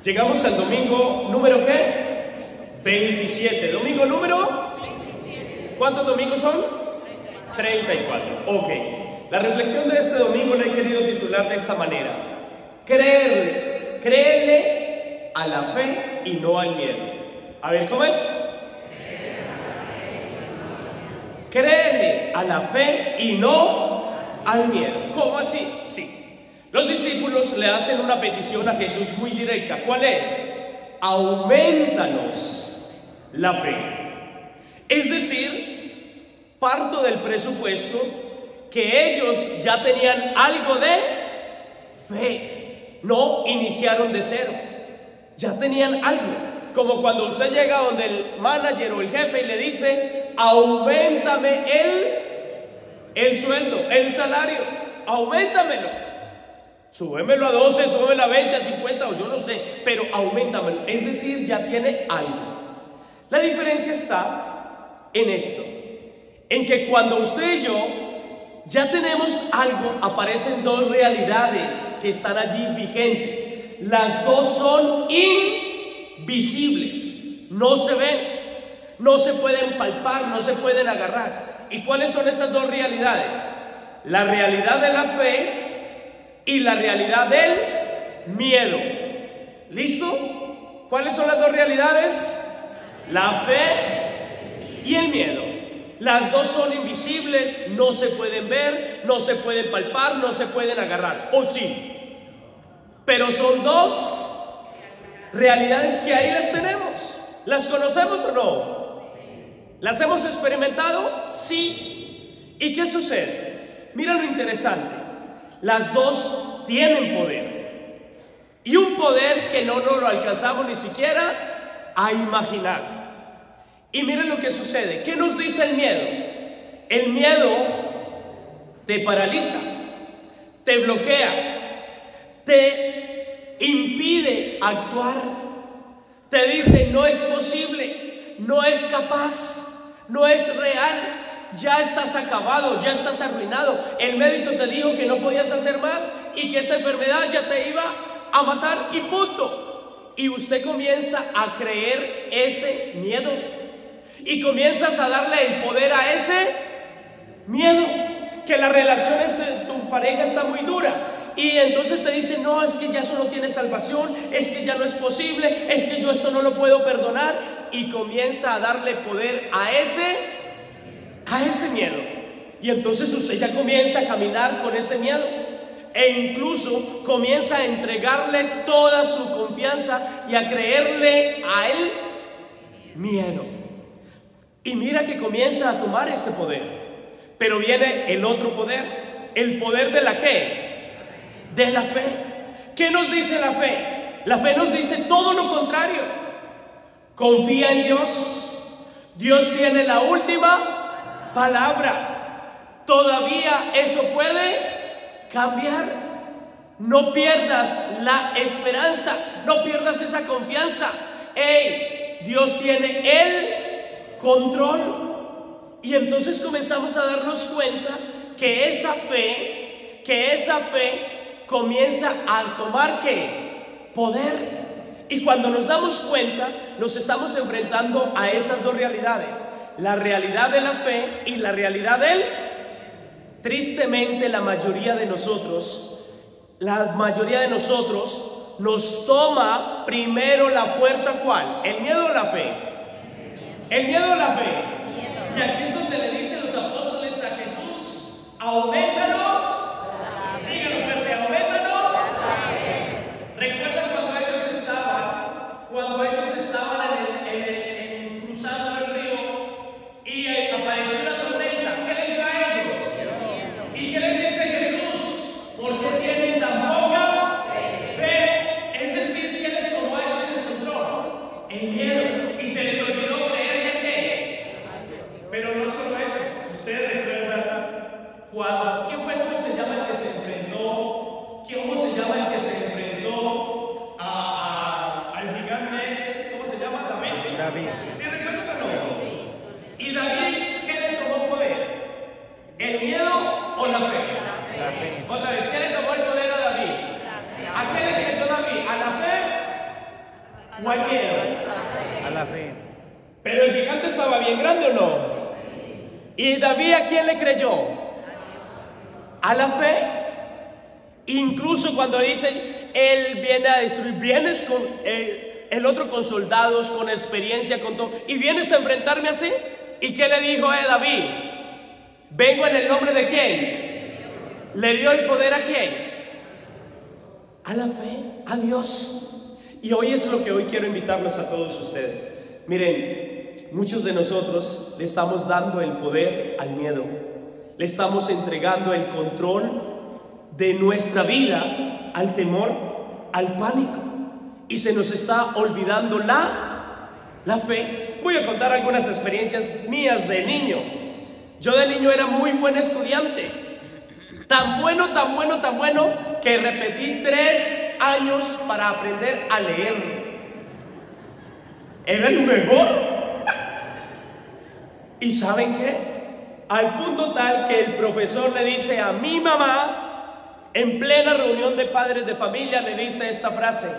Llegamos al domingo número ¿qué? 27. ¿Domingo número? 27. ¿Cuántos domingos son? 34. Ok. La reflexión de este domingo la he querido titular de esta manera: créele a la fe y no al miedo. A ver, ¿cómo es? Créele a la fe y no al miedo. ¿Cómo así? Sí. Los discípulos le hacen una petición a Jesús muy directa. ¿Cuál es? Aumentanos la fe. Es decir, parto del presupuesto que ellos ya tenían algo de fe. No iniciaron de cero. Ya tenían algo. Como cuando usted llega donde el manager o el jefe y le dice: auméntame el sueldo, el salario, auméntamelo. Súbemelo a 12, súbemelo a 20, a 50 o yo no sé, pero auméntamelo. Es decir, ya tiene algo. La diferencia está en esto, en que cuando usted y yo ya tenemos algo, aparecen dos realidades que están allí vigentes. Las dos son invisibles, no se ven, no se pueden palpar, no se pueden agarrar. ¿Y cuáles son esas dos realidades? La realidad de la fe y la realidad del miedo. ¿Listo? ¿Cuáles son las dos realidades? La fe y el miedo. Las dos son invisibles, no se pueden ver, no se pueden palpar, no se pueden agarrar. ¿O sí? Pero son dos realidades que ahí las tenemos. ¿Las conocemos o no? ¿Las hemos experimentado? Sí. ¿Y qué sucede? Mira lo interesante. Las dos tienen poder. Y un poder que no lo alcanzamos ni siquiera a imaginar. Y miren lo que sucede. ¿Qué nos dice el miedo? El miedo te paraliza, te bloquea, te impide actuar. Te dice: no es posible, no es capaz, no es real. Ya estás acabado, ya estás arruinado. El médico te dijo que no podías hacer más y que esta enfermedad ya te iba a matar y punto. Y usted comienza a creer ese miedo y comienzas a darle el poder a ese miedo. Que la relación de tu pareja está muy dura y entonces te dice: no, es que ya eso no tiene salvación, es que ya no es posible, es que yo esto no lo puedo perdonar. Y comienza a darle poder a ese miedo. Y entonces usted ya comienza a caminar con ese miedo e incluso comienza a entregarle toda su confianza y a creerle a él miedo. Y mira que comienza a tomar ese poder. Pero viene el otro poder, el poder de la ¿qué? De la fe. ¿Qué nos dice la fe? La fe nos dice todo lo contrario. Confía en Dios. Dios tiene la última palabra. Todavía eso puede cambiar. No pierdas la esperanza, no pierdas esa confianza. Dios tiene el control. Y entonces comenzamos a darnos cuenta que esa fe comienza a tomar ¿qué? Poder. Y cuando nos damos cuenta, nos estamos enfrentando a esas dos realidades: la realidad de la fe y la realidad del... Tristemente, la mayoría de nosotros nos toma primero la fuerza. ¿Cuál? ¿El miedo o la fe? El miedo o la fe. Y aquí es donde le dicen los apóstoles a Jesús: aumentanos. Díganlo fuerte: aumentanos. ¿Recuerdan cuando ellos estaban cruzando el río y apareció la tormenta? ¿Qué les da a ellos? ¿Y qué les dice Jesús? ¿Por qué tienen tan poca fe? Es decir, ¿qué les tomó a ellos el control? El miedo. Y se les olvidó creerle ¿qué? Pero no solo eso. Ustedes recuerdan ¿quién fue? ¿Cómo se llama el que se enfrentó? ¿Cómo se llama el que se enfrentó al gigante este? ¿Cómo se llama? David. ¿Sí recuerdan o no? ¿Y David qué le tomó poder? ¿El miedo o la fe? La fe. Otra vez, ¿qué le tomó el poder a David? ¿A qué le creyó David? ¿A la fe ¿O al miedo? A la fe. Pero el gigante estaba bien grande, ¿o no? ¿Y David a quién le creyó? A la fe. Incluso cuando dice, él viene a destruir, vienes con el otro con soldados, con experiencia, con todo, y vienes a enfrentarme así. ¿Y qué le dijo a David? Vengo en el nombre de quién. ¿Le dio el poder a quién? A la fe, a Dios. Y hoy es lo que hoy quiero invitarlos a todos ustedes. Miren, muchos de nosotros le estamos dando el poder al miedo. Le estamos entregando el control de nuestra vida al temor, al pánico. Y se nos está olvidando la fe. Voy a contar algunas experiencias mías de niño. Yo de niño era muy buen estudiante. Tan bueno, tan bueno, tan bueno, que repetí 3 años para aprender a leer. Era el mejor. ¿Y saben qué? Al punto tal que el profesor le dice a mi mamá, en plena reunión de padres de familia, le dice esta frase: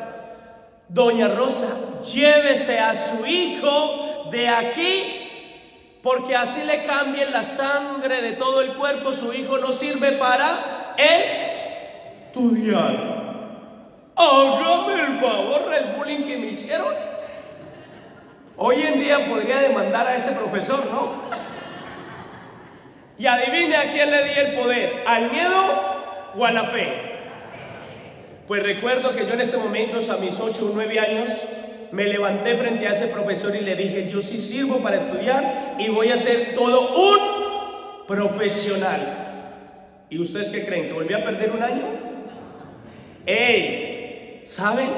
Doña Rosa, llévese a su hijo de aquí, porque así le cambien la sangre de todo el cuerpo. Su hijo no sirve para estudiar. Hágame el favor del bullying que me hicieron. Hoy en día podría demandar a ese profesor, ¿no? Y adivine a quién le di el poder, ¿al miedo o a la fe? Pues recuerdo que yo en ese momento, a mis 8 o 9 años, me levanté frente a ese profesor y le dije: yo sí sirvo para estudiar y voy a ser todo un profesional. ¿Y ustedes qué creen? ¿Que volví a perder un año? ¡Ey! ¿Saben?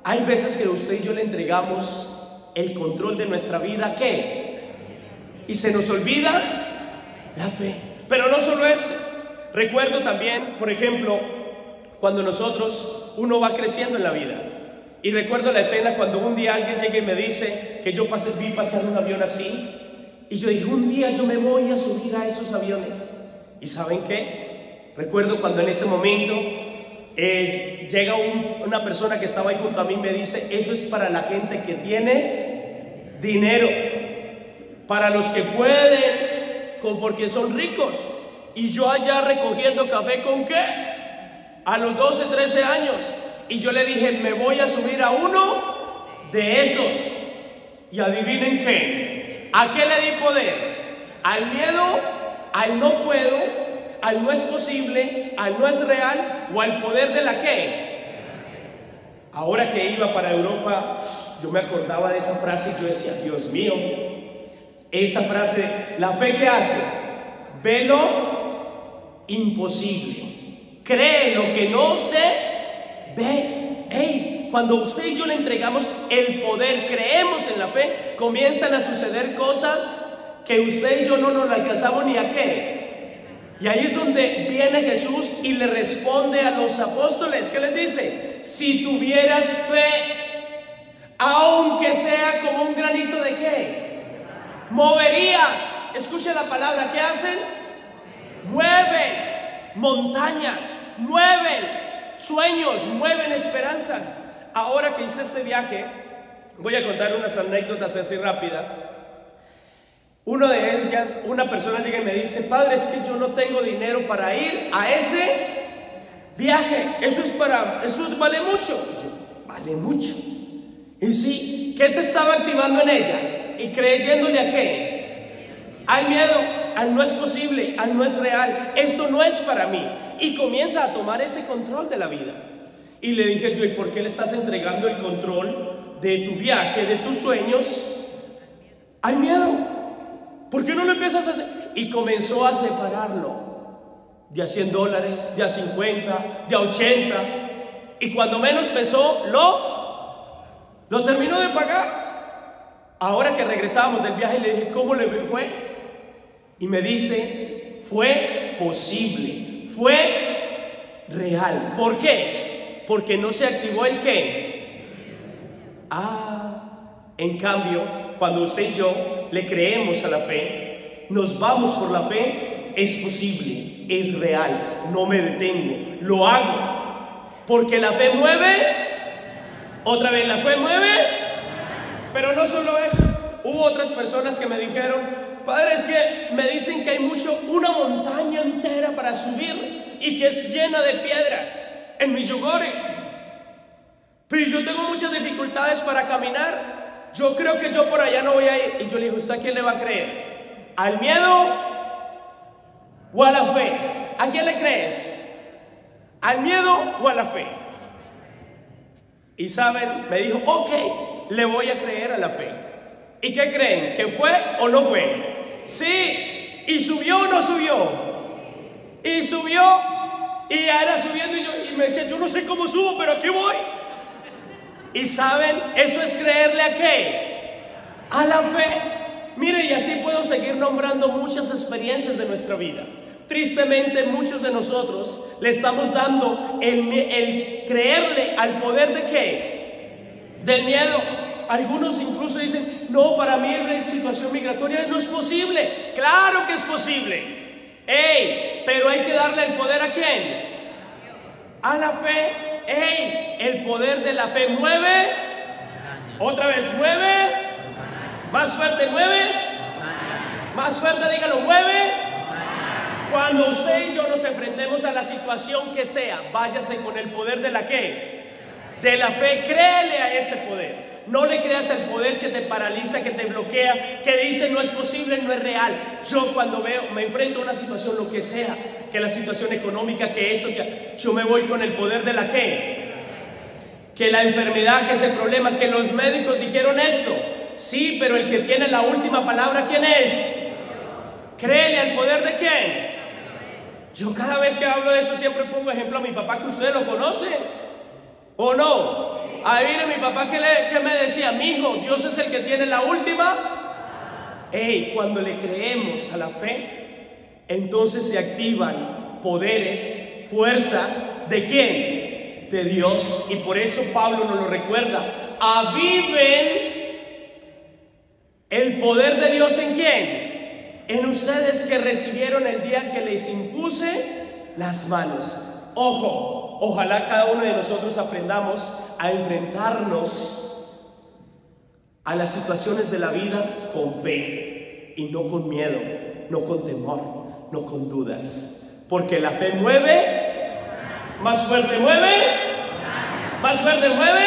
Hay veces que usted y yo le entregamos el control de nuestra vida, ¿qué? Y se nos olvida la fe. Pero no solo eso. Recuerdo también, por ejemplo, cuando uno va creciendo en la vida. Y recuerdo la escena cuando un día alguien llega y me dice que yo vi pasar un avión así. Y yo dije: un día yo me voy a subir a esos aviones. ¿Y saben qué? Recuerdo cuando en ese momento llega una persona que estaba ahí junto a mí y me dice: eso es para la gente que tiene dinero, para los que pueden, porque son ricos. Y yo allá recogiendo café, ¿con qué? A los 12, 13 años. Y yo le dije: me voy a subir a uno de esos. Y adivinen qué. ¿A qué le di poder? ¿Al miedo? ¿Al no puedo? ¿Al no es posible? ¿Al no es real? ¿O al poder de la qué? Ahora que iba para Europa, yo me acordaba de esa frase y yo decía: Dios mío, esa frase, la fe que hace, ve lo imposible, cree lo que no se ve. Hey, cuando usted y yo le entregamos el poder, creemos en la fe, comienzan a suceder cosas que usted y yo no nos alcanzamos ni a qué. Y ahí es donde viene Jesús y le responde a los apóstoles. ¿Qué les dice? Si tuvieras fe, aunque sea como un granito de qué, moverías. Escuchen la palabra, ¿qué hacen? Mueven montañas, mueven sueños, mueven esperanzas. Ahora que hice este viaje, voy a contar unas anécdotas así rápidas. Una de ellas, una persona llega y me dice: padre, es que yo no tengo dinero para ir a ese viaje. Eso vale mucho. Vale mucho. Y sí, ¿qué se estaba activando en ella? Y creyéndole a qué? Al miedo, al no es posible, al no es real. Esto no es para mí. Y comienza a tomar ese control de la vida. Y le dije yo: ¿y por qué le estás entregando el control de tu viaje, de tus sueños, al miedo? ¿Por qué no lo empiezas a hacer? Y comenzó a separarlo. De a $100, de a 50, de a 80. Y cuando menos pensó, lo terminó de pagar. Ahora que regresamos del viaje, le dije: ¿cómo le fue? Y me dice: fue posible, fue real. ¿Por qué? Porque no se activó el qué. En cambio, cuando usted y yo le creemos a la fe, nos vamos por la fe, es posible, es real, no me detengo, lo hago. Porque la fe mueve Otra vez, la fe mueve. Pero no solo eso, hubo otras personas que me dijeron: padre, es que me dicen que hay una montaña entera para subir y que es llena de piedras en Medjugorje. Pero yo tengo muchas dificultades para caminar. Yo creo que yo por allá no voy a ir. Y yo le dije: ¿usted a quién le va a creer? ¿Al miedo o a la fe? ¿A quién le crees? ¿Al miedo o a la fe? Y saben, me dijo: ok, le voy a creer a la fe. ¿Y qué creen? ¿Que fue o no fue? Sí. ¿Y subió o no subió? Y subió. Y era subiendo y me decía: yo no sé cómo subo, pero aquí voy. Y saben, eso es creerle ¿a qué? A la fe. Mire, y así puedo seguir nombrando muchas experiencias de nuestra vida. Tristemente, muchos de nosotros le estamos dando el creerle al poder ¿de qué? Del miedo. Algunos incluso dicen: no, para mí la situación migratoria no es posible. Claro que es posible. Pero hay que darle el poder ¿a quién? A la fe. El poder de la fe mueve. Otra vez, mueve. Más fuerte, mueve. Más fuerte, dígalo, mueve. Cuando usted y yo nos enfrentemos a la situación que sea, váyase con el poder de la ¿qué? De la fe. Créele a ese poder. No le creas al poder que te paraliza, que te bloquea, que dice no es posible, no es real. Yo cuando me enfrento a una situación, lo que sea, que la situación económica, que eso, que yo me voy con el poder de la ¿qué? Que la enfermedad, que ese problema, que los médicos dijeron esto. Sí, pero el que tiene la última palabra, ¿quién es? Créele al poder de quién. Yo cada vez que hablo de eso siempre pongo ejemplo a mi papá, que ustedes lo conocen, ¿o no? Ahí viene mi papá que me decía: mi hijo, Dios es el que tiene la última. Cuando le creemos a la fe, entonces se activan poderes, fuerza, ¿de quién? De Dios. Y por eso Pablo nos lo recuerda: aviven el poder de Dios ¿en quién? En ustedes, que recibieron el día que les impuse las manos. Ojo, ojalá cada uno de nosotros aprendamos a enfrentarnos a las situaciones de la vida con fe y no con miedo, no con temor, no con dudas. Porque la fe mueve. Más fuerte, mueve. Más fuerte, mueve.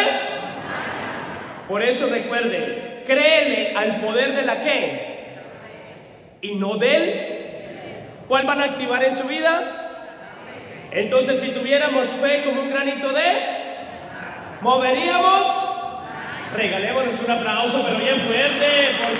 Por eso recuerden, créele al poder de la ¿qué? Y no del. ¿Cuál van a activar en su vida? Entonces, si tuviéramos fe como un granito de, moveríamos. Regalémonos un aplauso, pero bien fuerte, por